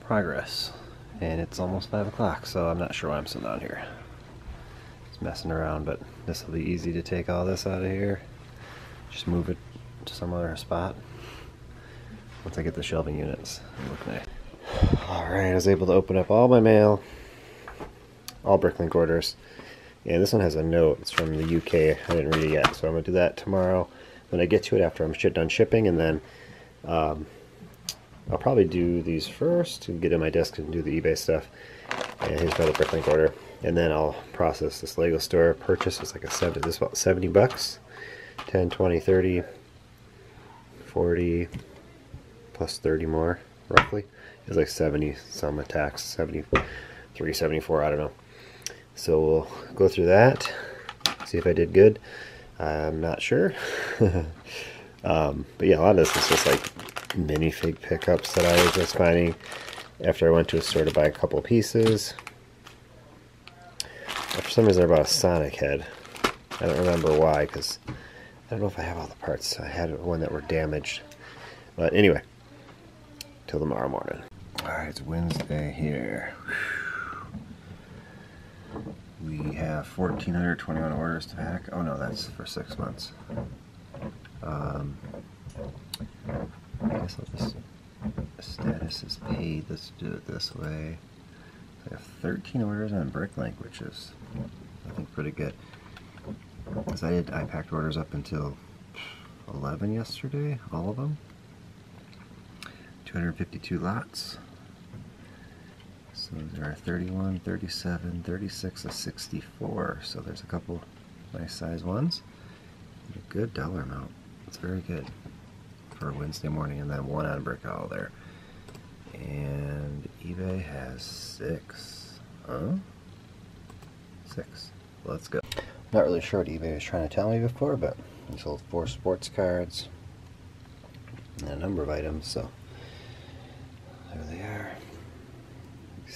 Progress, and it's almost 5 o'clock, so I'm not sure why I'm sitting down here. Just messing around, but this will be easy to take all this out of here. Just move it to some other spot once I get the shelving units. It'll look nice. Alright, I was able to open up all my mail, all BRICKLINK orders, and this one has a note. It's from the UK. I didn't read it yet, so I'm going to do that tomorrow when I get to it after I'm done shipping, and then I'll probably do these first and get in my desk and do the eBay stuff. And here's my BRICKLINK order. And then I'll process this Lego store purchase. It's like this is about 70 bucks. 10, 20, 30, 40, plus 30 more, roughly. It's like 70 some tax, 73, 74, I don't know. So we'll go through that, see if I did good. I'm not sure. But yeah, a lot of this is just like minifig pickups that I was just finding after I went to a store to buy a couple pieces. For some reason I bought a Sonic head. I don't remember why, because I don't know if I have all the parts. I had one that were damaged. But anyway, till tomorrow morning. Alright, it's Wednesday here. We have 1,421 orders to pack. Oh no, that's for 6 months. I guess I'll just, status is paid. Let's do it this way. I have 13 orders on BRICKLINK, which is, I think, pretty good. Because I packed orders up until 11 yesterday, all of them. 252 lots. So there are 31, 37, 36, and 64. So there's a couple nice size ones. A good dollar amount. It's very good for a Wednesday morning, and then one on BrickHall there. And eBay has 6. Huh? 6. Let's go. Not really sure what eBay was trying to tell me before, but they sold 4 sports cards and a number of items, so there they are.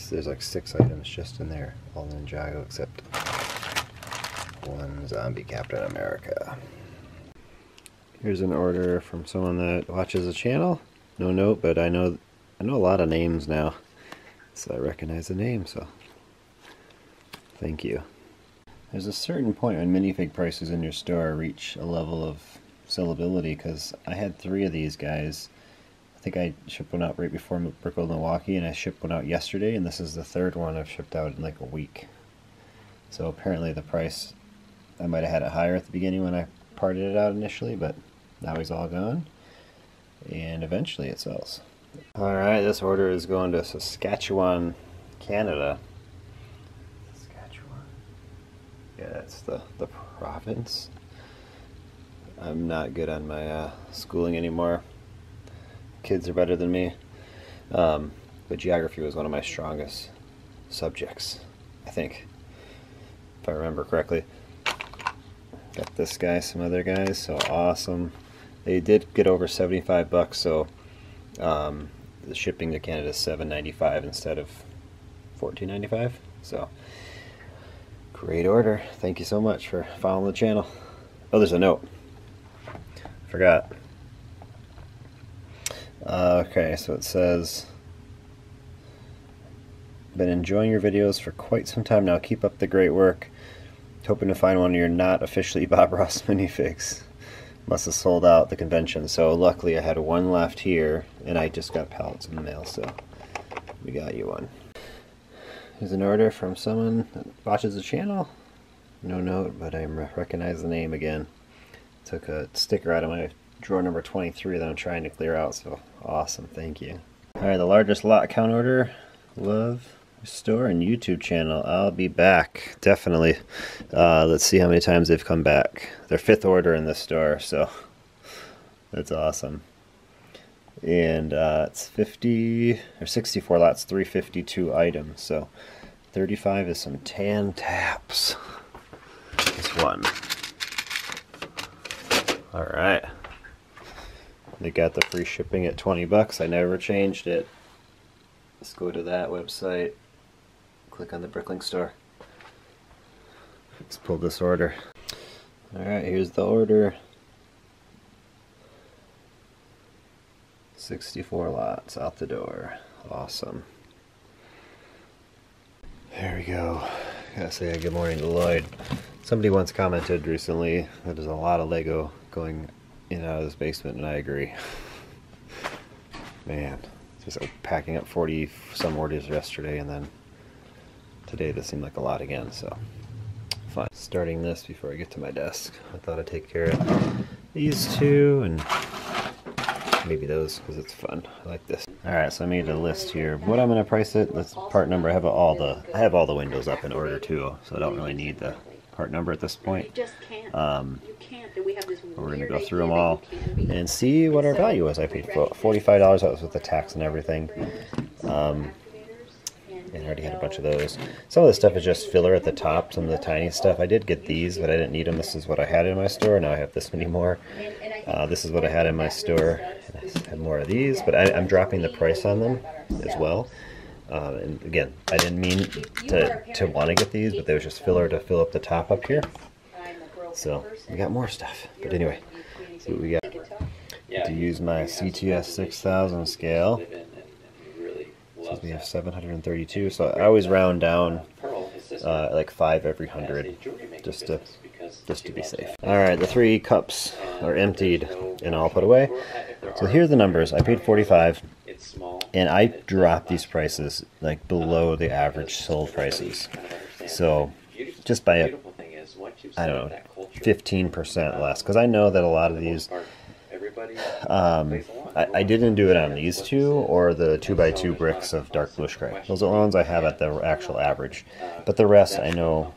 There's like 6 items just in there, all Ninjago except one zombie Captain America. Here's an order from someone that watches the channel. No note, but I know a lot of names now, so I recognize the name, so thank you. There's a certain point when minifig prices in your store reach a level of sellability, because I had 3 of these guys. I think I shipped one out right before Brickle Milwaukee, and I shipped one out yesterday, and this is the 3rd one I've shipped out in like a week. So apparently the price, I might have had it higher at the beginning when I parted it out initially, but now he's all gone, and eventually it sells. Alright, this order is going to Saskatchewan, Canada. Saskatchewan. Yeah, that's the province. I'm not good on my schooling anymore. Kids are better than me. But geography was one of my strongest subjects, I think, if I remember correctly. Got this guy, some other guys, so awesome. They did get over 75 bucks, so the shipping to Canada is $7.95 instead of $14.95. So great order. Thank you so much for following the channel. Oh, there's a note. Forgot. Okay, so it says, been enjoying your videos for quite some time now. Keep up the great work. Hoping to find one of your not officially Bob Ross minifigs. Must have sold out the convention, so luckily I had one left here, and I just got pallets in the mail, so we got you one. Here's an order from someone that watches the channel. No note, but I recognize the name again. Took a sticker out of my drawer number 23 that I'm trying to clear out, so awesome, thank you. Alright, the largest lot count order. Love store and YouTube channel. I'll be back, definitely. Let's see how many times they've come back. Their 5th order in this store, so that's awesome. And it's 50 or 64 lots, 352 items, so 35 is some tan taps. This one. All right. They got the free shipping at 20 bucks. I never changed it. Let's go to that website. Click on the BRICKLINK store. Let's pull this order. Alright, here's the order. 64 lots out the door. Awesome. There we go. Gotta say good morning to Lloyd. Somebody once commented recently that there's a lot of Lego going in and out of this basement, and I agree. Man, just packing up 40 some orders yesterday, and then today this seemed like a lot again, so fun. Starting this before I get to my desk. I thought I'd take care of these two and maybe those because it's fun. I like this. Alright, so I made a list here. What I'm gonna price it, this part number, I have all the windows up in order too, so I don't really need the part number at this point. We're gonna go through them all and see what our value was. I paid $45, that was with the tax and everything. And I already had a bunch of those. Some of the stuff is just filler at the top, some of the tiny stuff. I did get these, but I didn't need them. This is what I had in my store. Now I have this many more. This is what I had in my store. I have more of these, but I'm dropping the price on them as well. And again, I didn't mean to want to get these, but they was just filler to fill up the top up here. So we got more stuff. But anyway, see what we got. To use my CTS 6000 scale. Since we have 732, so I always round down like 5 every 100, just to be safe. All right, the 3 cups are emptied and all put away. So here are the numbers. I paid 45, and I dropped these prices like below the average sold prices. So just by I don't know, 15% less, because I know that a lot of these. I didn't do it on these two or the 2x2 bricks of dark bluish gray. Those are the ones I have at the actual average. But the rest, I know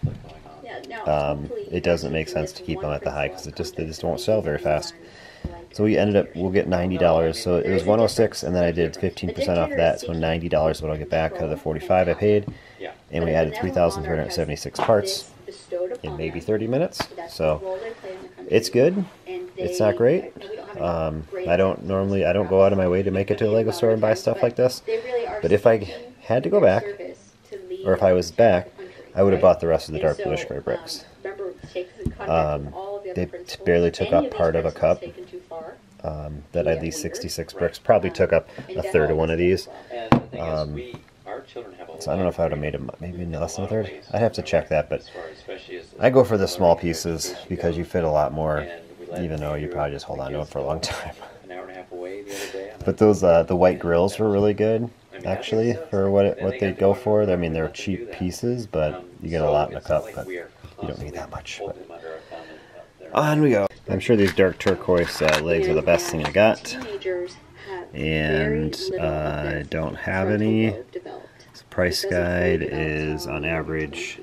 it doesn't make sense to keep them at the high because they just won't sell very fast. So we'll get $90. So it was $106, and then I did 15% off that, so $90 is what I'll get back out of the $45 I paid. And we added 3,376 parts in maybe 30 minutes. So it's good. It's not great. I don't go out of my way to make it to a Lego store and buy stuff like this. But if I had to go back, or if I was back, I would have bought the rest of the dark bluish gray bricks. They barely took up part of a cup. That I had these 66 bricks. Probably took up a third of one of these. So I don't know if I would have made them maybe less than a third. I'd have to check that, but I go for the small pieces because you fit a lot more, even though you probably just hold on to them for a long time. But those the white grills were really good, actually, for what they go for. I mean, they're cheap pieces, but you get a lot in a cup, but you don't need that much. But on we go. I'm sure these dark turquoise legs are the best thing I got, and I don't have any. This price guide is on average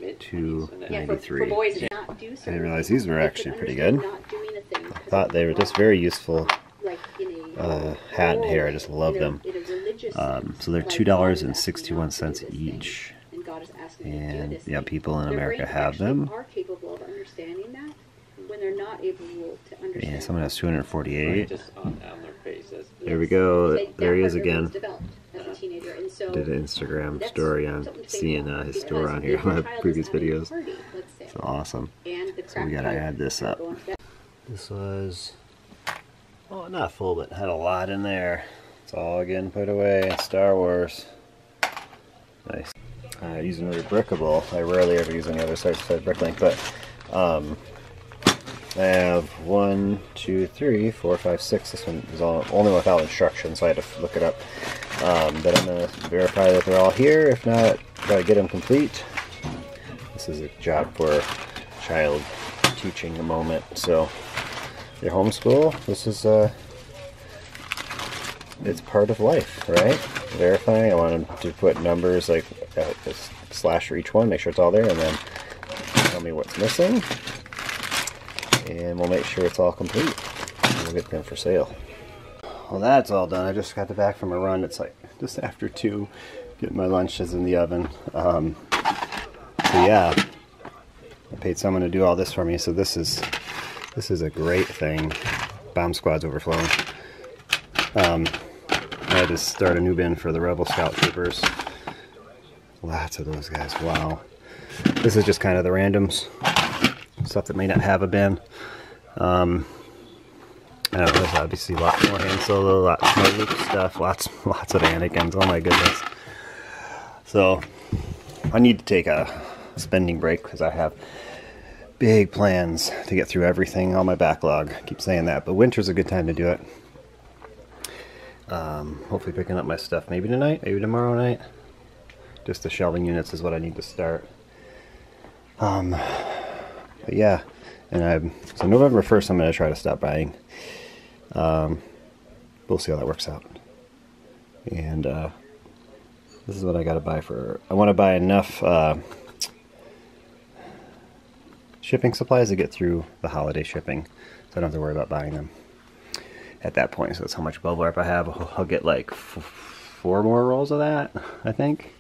$2.93. I didn't realize these were actually pretty good. I thought they were just very useful hat and hair. I just love them. So they're $2.61 each. And yeah, people in America have them. Yeah, someone has 248. There we go. There he is again. Did an Instagram story on seeing his store on here in my previous videos. It's awesome. So we gotta add this up. This was, oh, not full, but had a lot in there. It's all again put away. Star Wars. Nice. Using Rebrickable. I rarely ever use any other site besides BRICKLINK, but I have 1, 2, 3, 4, 5, 6. This one is only without instructions, so I had to look it up. But I'm going to verify that they're all here. If not, try to get them complete. This is a job for child teaching a moment. So, your homeschool, this is it's part of life, right? Verifying. I want them to put numbers like a slash for each one, make sure it's all there, and then tell me what's missing. And we'll make sure it's all complete. And we'll get them for sale. Well, that's all done. I just got back from a run. It's like just after 2. Getting my lunches in the oven. So yeah, I paid someone to do all this for me. So this is a great thing. bomb squad's overflowing. I had to start a new bin for the Rebel Scout Troopers. Lots of those guys, wow. This is just kind of the randoms. Stuff that may not have a bin. I don't know, there's obviously a lot more Han Solo, lots more Luke stuff, lots of Anakins, oh my goodness. So, I need to take a spending break because I have big plans to get through everything on my backlog. I keep saying that, but winter's a good time to do it. Hopefully picking up my stuff maybe tonight, maybe tomorrow night. Just the shelving units is what I need to start. But yeah, and so November 1st I'm going to try to stop buying. We'll see how that works out. And this is what I got to buy for. I want to buy enough shipping supplies to get through the holiday shipping, so I don't have to worry about buying them at that point. So that's how much bubble wrap I have. I'll get like 4 more rolls of that, I think,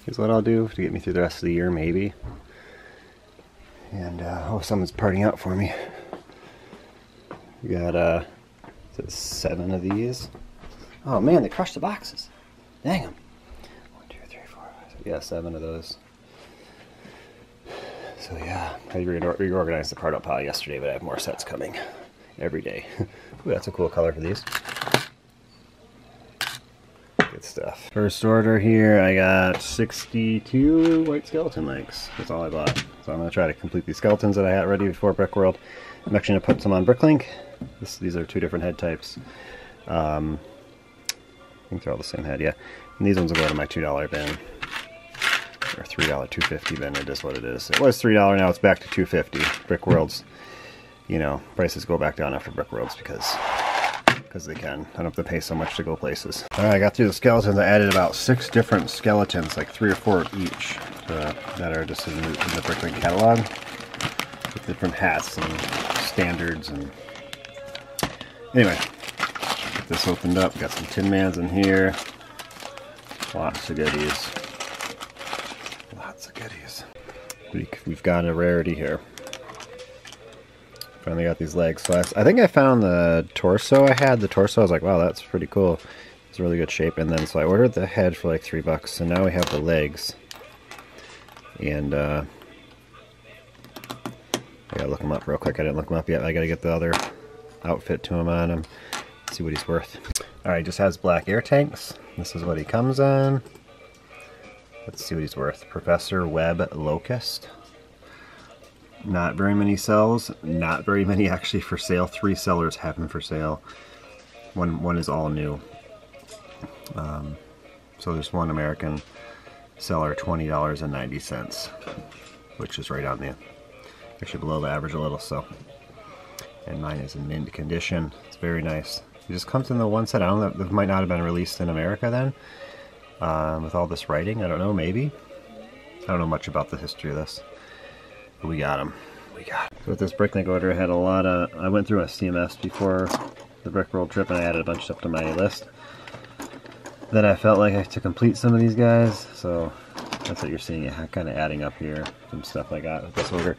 is what I'll do to get me through the rest of the year, maybe. And oh, someone's partying out for me. We got 7 of these. Oh man, they crushed the boxes. Dang them. 1, 2, 3, 4, 5, 6. Yeah, 7 of those. So yeah, I reorganized the card out pile yesterday, but I have more sets coming every day. Ooh, that's a cool color for these. Good stuff. First order here, I got 62 white skeleton legs. That's all I bought. So I'm going to try to complete these skeletons that I had ready before Brickworld. I'm actually going to put some on BRICKLINK. These are 2 different head types. I think they're all the same head, yeah. And these ones will go to my $2 bin. Or $3, $2.50 bin, it is what it is. It was $3, now it's back to $2.50. Brickworld's, you know, prices go back down after Brickworld's because they can. I don't have to pay so much to go places. Alright, I got through the skeletons. I added about 6 different skeletons, like 3 or 4 each, that are just in the BRICKLINK catalog, with different hats and standards. And anyway, get this opened up. Got some Tin Mans in here. Lots of goodies. Lots of goodies. We've got a rarity here. Finally got these legs. So I think I found the torso I had. The torso, I was like, wow, that's pretty cool. It's really good shape. And then so I ordered the head for like $3. So now we have the legs. And I gotta look him up real quick. I didn't look him up yet. I gotta get the other outfit to him on him. See what he's worth. Alright, just has black air tanks. This is what he comes on. Let's see what he's worth. Professor Webb Locust. Not very many sells. Not very many actually for sale. 3 sellers have him for sale. One is all new. So there's one American seller, $20.90, which is right on the, actually below the average a little. So, and mine is in mint condition. It's very nice. It just comes in the one set. I don't know. It might not have been released in America then. With all this writing, I don't know, maybe. I don't know much about the history of this. But we got them. We got them. So with this BRICKLINK order, I had a lot of... I went through a CMS before the Brickworld trip, and I added a bunch of stuff to my list. Then I felt like I had to complete some of these guys, so that's what you're seeing, kind of adding up here. Some stuff I got with this order.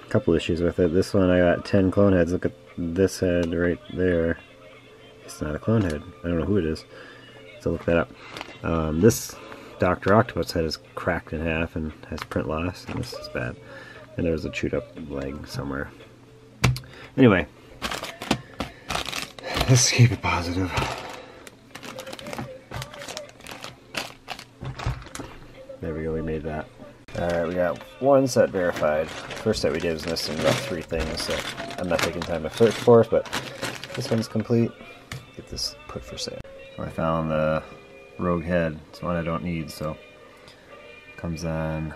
Couple issues with it. This one I got 10 clone heads. Look at this head right there. It's not a clone head. I don't know who it is. So look that up. This Dr. Octopus head is cracked in half and has print loss, and this is bad. And there's a chewed up leg somewhere. Anyway, let's keep it positive. There we go, we made that. Alright, we got 1 set verified. First set we did was missing about 3 things that I'm not taking time to search for, but this one's complete. Get this put for sale. I found the Rogue head. It's one I don't need, so comes on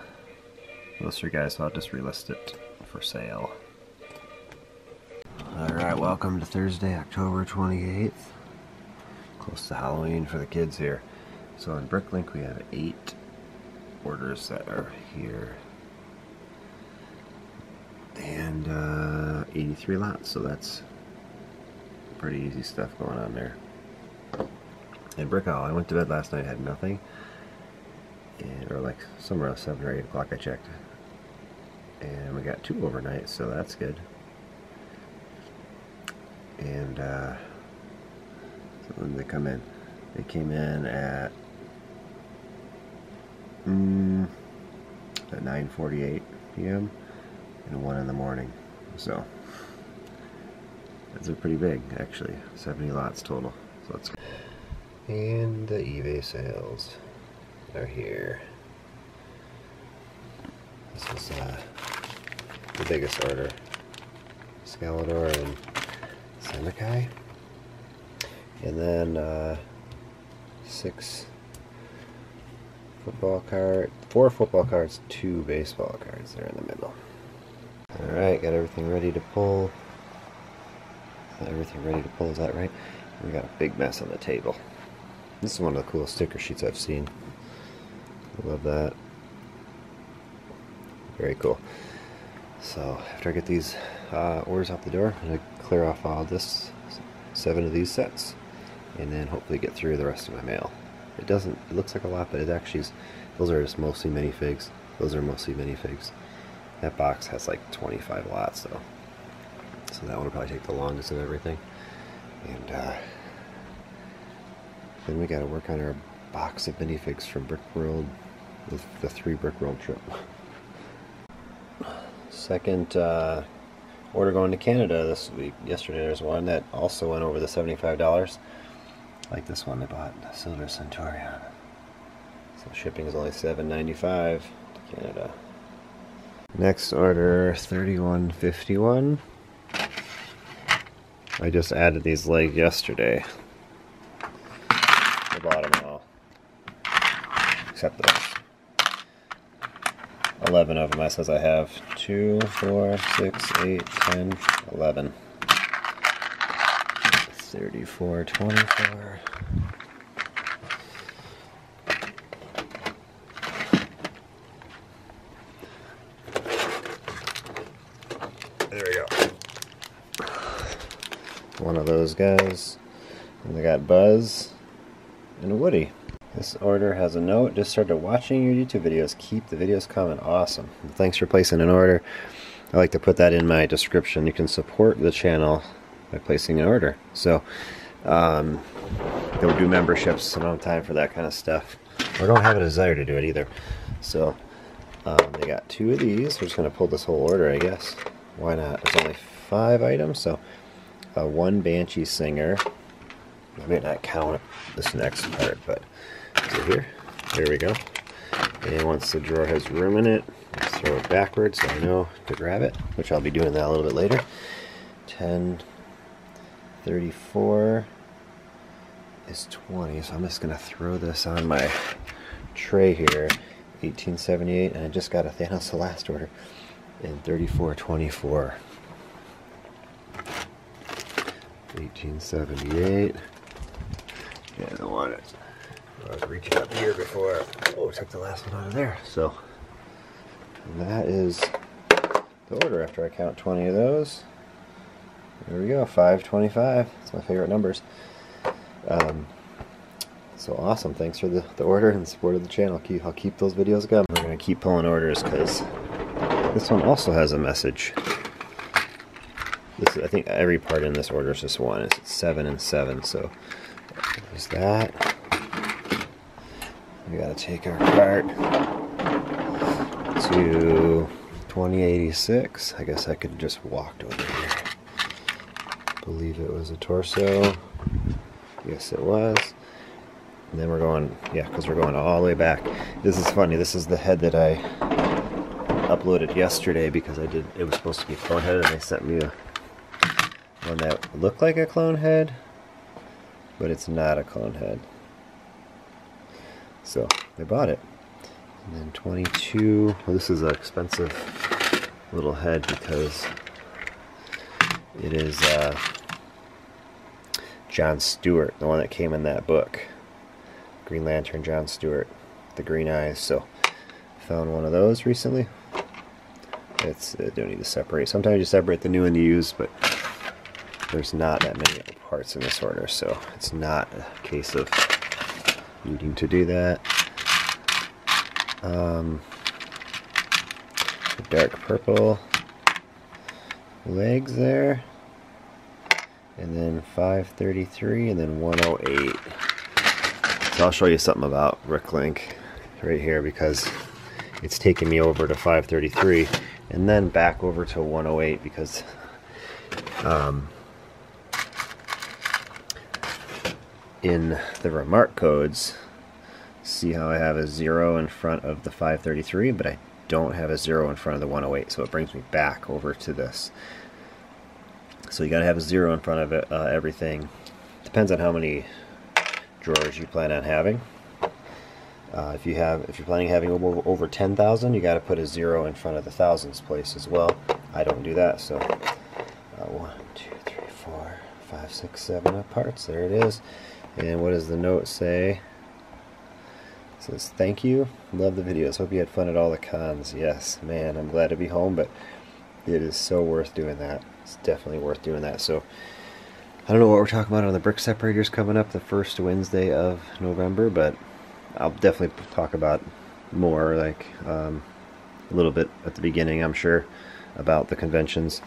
those 3 guys, so I'll just relist it for sale. Alright, welcome to Thursday, October 28th. Close to Halloween for the kids here. So in BRICKLINK we have 8 orders that are here. And 83 lots, so that's pretty easy stuff going on there. And Brick Owl, I went to bed last night, had nothing. And, or like somewhere around 7 or 8 o'clock I checked. And we got 2 overnight, so that's good. And so when they come in, they came in at 9:48 p.m. and 1 in the morning. So that's pretty big, actually. 70 lots total. So that's. And the eBay sales are here. This is the biggest order. Scalador and Semakai. And then 4 football cards, 2 baseball cards there in the middle. Alright, got everything ready to pull. Everything ready to pull, is that right? We got a big mess on the table. This is one of the coolest sticker sheets I've seen. I love that. Very cool. So after I get these orders out the door, I'm going to clear off all this, 7 of these sets, and then hopefully get through the rest of my mail. It looks like a lot, but it actually is. Those are just mostly minifigs. Those are mostly minifigs. That box has like 25 lots though. So that one will probably take the longest of everything. And then we got to work on our box of minifigs from Brick World, with the 3 Brick World trip. Second order going to Canada this week. Yesterday there's one that also went over the $75. Like this one I bought, the Silver Centurion. So shipping is only $7.95 to Canada. Next order, 3151. I just added these legs yesterday. I bought them all, except those. 11 of them. That says I have 2, 4, 6, 8, 10, 11. 34, 24. There we go. One of those guys. And they got Buzz and a Woody. This order has a note. Just started watching your YouTube videos. Keep the videos coming. Awesome. Thanks for placing an order. I like to put that in my description. You can support the channel by placing an order. So don't do memberships, so I don't have time for that kind of stuff. Or don't have a desire to do it either. So they got 2 of these. We're just going to pull this whole order, I guess. Why not? There's only 5 items. So 1 Banshee Singer. I may not count this next part, but so here we go. And once the drawer has room in it, let's throw it backwards so I know to grab it, which I'll be doing that a little bit later. 10, 34 is 20, so I'm just going to throw this on my tray here. 1878, and I just got a Thanos the last order. And 3424. 1878. Yeah, I don't want it. I was reaching up here before. Oh, took the last one out of there. So that is the order after I count 20 of those. There we go, 525. That's my favorite numbers. So awesome. Thanks for the order and the support of the channel. I'll keep those videos going. We're going to keep pulling orders because this one also has a message. I think every part in this order is just one. It's 7 and 7. So there's that. We got to take our cart to 2086. I guess I could have just walked over here. I believe it was a torso. Yes, it was. And then we're going, yeah, because we're going all the way back. This is funny. This is the head that I uploaded yesterday because it was supposed to be a clone head, and they sent me one that looked like a clone head, but it's not a clone head. So I bought it. And then 22. Well, this is an expensive little head because it is John Stewart, the one that came in that book. Green Lantern John Stewart, the green eyes. So found one of those recently. They don't need to separate. Sometimes you separate the new and the used, but there's not that many parts in this order, so it's not a case of needing to do that. The dark purple legs there. and then 533, and then 108. So I'll show you something about BRICKLINK right here, because it's taking me over to 533 and then back over to 108, because in the remark codes, see how I have a 0 in front of the 533, but I don't have a 0 in front of the 108, so it brings me back over to this. So you gotta have a 0 in front of it, everything. Depends on how many drawers you plan on having. If you're planning on having over 10,000, you gotta put a 0 in front of the thousands place as well. I don't do that, so 1, 2, 3, 4, 5, 6, 7 parts. There it is. And what does the note say? It says, "Thank you. Love the videos. Hope you had fun at all the cons." Yes, man, I'm glad to be home, but it is so worth doing that. It's definitely worth doing that. So I don't know what we're talking about on the brick separators coming up the first Wednesday of November, but I'll definitely talk about more, like a little bit at the beginning, I'm sure, about the conventions.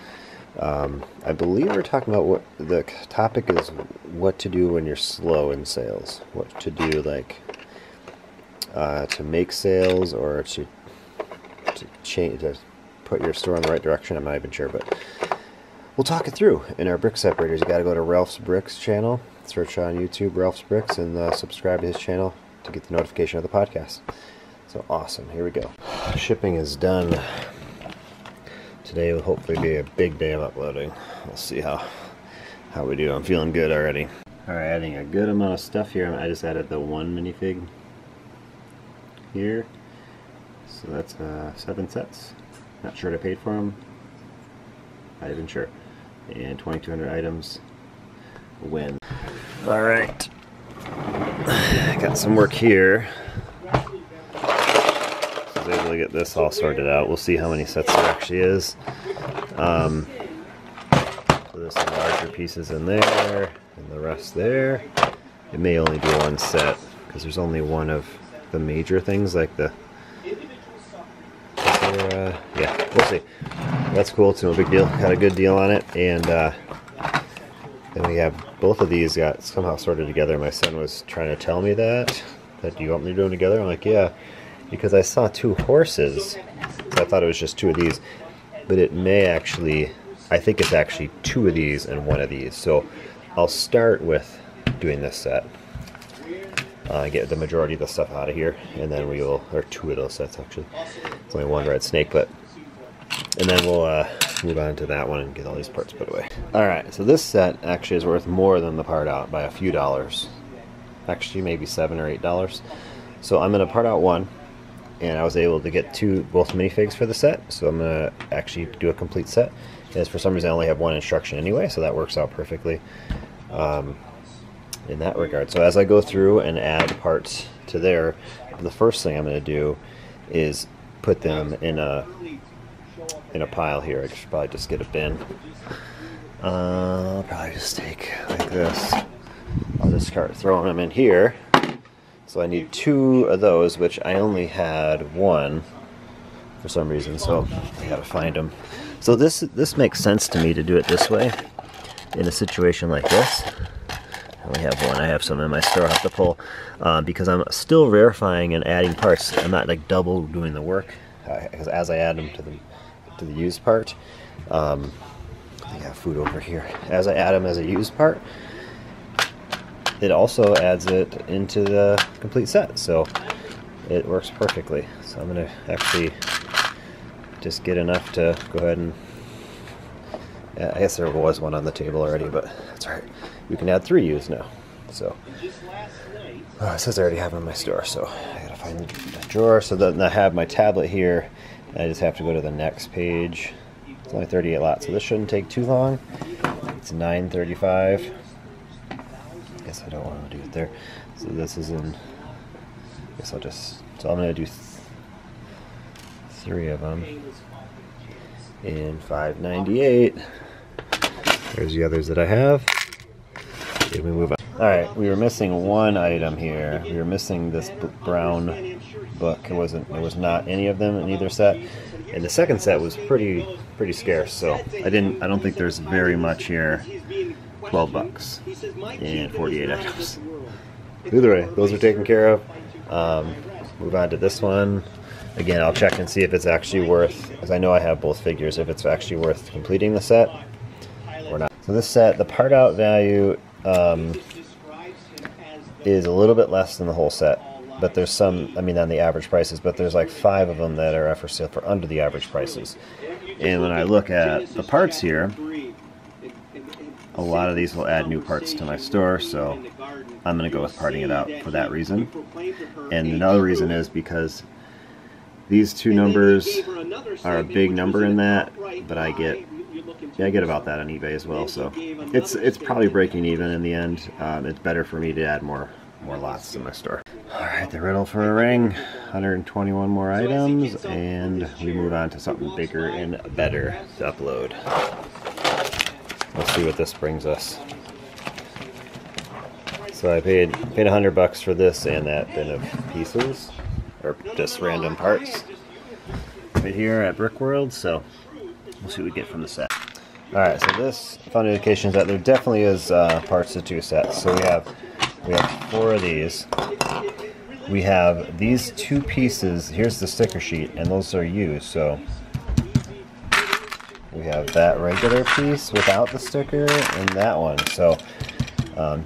I believe we're talking about what the topic is, what to do when you're slow in sales. What to do, like to make sales, or to change, to put your store in the right direction. I'm not even sure, but we'll talk it through in our brick separators. You got to go to Ralph's Bricks channel, search on YouTube Ralph's Bricks, and subscribe to his channel to get the notification of the podcast. So awesome. Here we go. Shipping is done. Today will hopefully be a big day of uploading. We'll see how we do. I'm feeling good already. Alright, adding a good amount of stuff here. I just added the one minifig here. So that's 7 sets. Not sure what I paid for them. Not even sure. And 2,200 items. Win. Alright. Got some work here. I was able to get this all sorted out. We'll see how many sets there actually is. So there's some larger pieces in there, and the rest there. It may only be one set, because there's only one of the major things, like the... yeah, we'll see. That's cool. It's no big deal. Got a good deal on it, and then we have both of these got somehow sorted together. My son was trying to tell me that do you want me to do them together? I'm like, yeah. Because I saw 2 horses, so I thought it was just 2 of these, but it may actually, I think it's actually 2 of these and 1 of these. So I'll start with doing this set, get the majority of the stuff out of here, and then we will, or 2 of those sets actually. It's only 1 red snake, but, and then we'll move on to that one and get all these parts put away. Alright, so this set actually is worth more than the part out by a few dollars. Actually maybe $7 or $8. So I'm going to part out 1. And I was able to get both minifigs for the set, so I'm going to actually do a complete set. Because for some reason I only have 1 instruction anyway, so that works out perfectly in that regard. So as I go through and add parts to there, the first thing I'm going to do is put them in a pile here. I should probably just get a bin. I'll probably just take like this. I'll just start throwing them in here. So I need 2 of those, which I only had 1 for some reason, so I gotta find them. So this makes sense to me to do it this way in a situation like this. I only have 1. I have some in my store I have to pull because I'm still verifying and adding parts. I'm not like double doing the work because as I add them to the used part, I got food over here. As I add them as a used part, it also adds it into the complete set, so it works perfectly. So I'm going to actually just get enough to go ahead and... I guess there was 1 on the table already, but that's alright. We can add 3 used now. So it says I already have them in my store, so I gotta find the drawer. So then I have my tablet here, and I just have to go to the next page. It's only 38 lots, so this shouldn't take too long. It's 9:35. I don't want to do it there. So this is in, I guess I'll just, so I'm going to do 3 of them in 598. There's the others that I have. Okay, we move on. Alright, we were missing 1 item here. We were missing this brown book. It was not any of them in either set. And the second set was pretty scarce, so I don't think there's very much here 12 bucks and 48 items. Either way, those are taken care of. Move on to this one. Again, I'll check and see if it's actually worth, as I know I have both figures, if it's actually worth completing the set or not. So this set, the part out value is a little bit less than the whole set, but there's some, I mean on the average prices, but there's like 5 of them that are for sale for under the average prices. And when I look at the parts here, a lot of these will add new parts to my store, so I'm going to go with parting it out for that reason. And another reason is because these two numbers are a big number in that, but I get about that on eBay as well, so it's probably breaking even in the end. It's better for me to add more lots to my store. Alright, the riddle for a ring, 121 more items, and we move on to something bigger and better to upload. Let's see what this brings us. So I paid $100 for this and that bin of pieces, or just random parts, right here at Brick World. So we'll see what we get from the set. Alright, so this fun indication is that there definitely is parts to 2 sets. So we have 4 of these. We have these 2 pieces. Here's the sticker sheet, and those are used. So we have that regular piece without the sticker and that one. So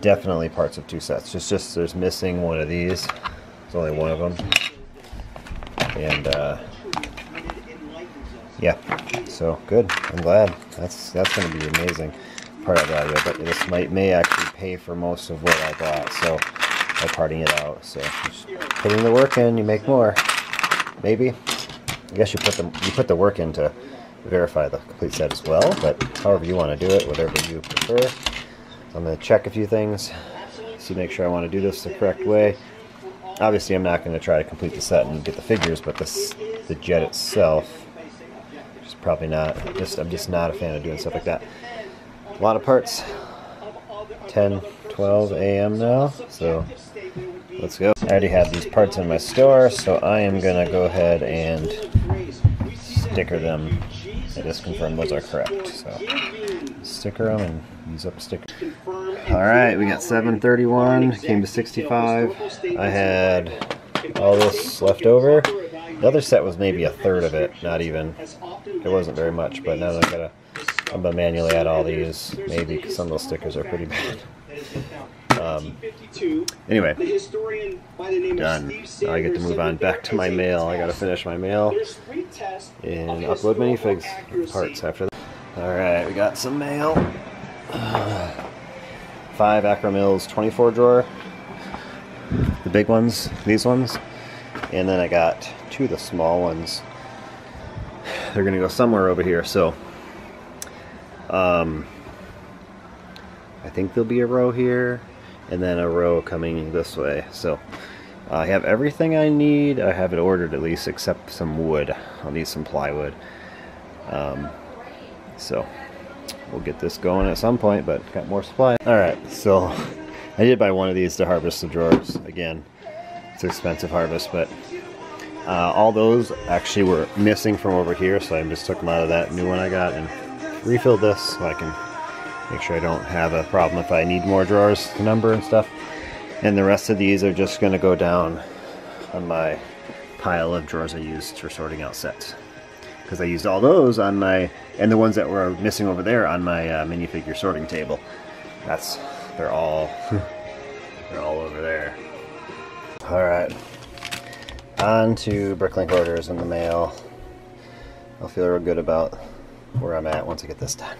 definitely parts of 2 sets. It's just there's missing one of these. There's only one of them. And yeah, so good. I'm glad. That's going to be amazing part out value. But this may actually pay for most of what I bought. So by parting it out. So just putting the work in, you make more. Maybe. I guess you put the work in to verify the complete set as well. But however you want to do it, whatever you prefer. So I'm going to check a few things. See, make sure I want to do this the correct way. Obviously, I'm not going to try to complete the set and get the figures, but the jet itself. Probably not. I'm just not a fan of doing stuff like that. A lot of parts. 10:12 a.m. now, so let's go. I already have these parts in my store, so I am gonna go ahead and sticker them. I just confirm those are correct. So sticker them and use up a sticker. All right, we got 731. Came to 65. I had all this left over. The other set was maybe a third of it, not even. It wasn't very much, but now I'm gonna manually add all these, maybe, because some of those stickers are pretty bad. Anyway, done. Now I get to move on back to my mail. I gotta finish my mail and upload minifigs parts after that. Alright, we got some mail. 5 Acromills 24 drawer. The big ones, these ones. And then I got 2 of the small ones. They're gonna go somewhere over here, so I think there'll be a row here and then a row coming this way. So I have everything I need. I have it ordered at least, except some wood. I'll need some plywood. So we'll get this going at some point, but got more supply. Alright, so I did buy one of these to harvest the drawers. Again, it's an expensive harvest, but all those actually were missing from over here, so I just took them out of that new one I got and refilled this so I can make sure I don't have a problem if I need more drawers to number and stuff. And the rest of these are just going to go down on my pile of drawers I used for sorting out sets. Because I used all those on my, and the ones that were missing over there on my minifigure sorting table. They're all over there. Alright. On to BRICKLINK orders in the mail. I'll feel real good about where I'm at once I get this done.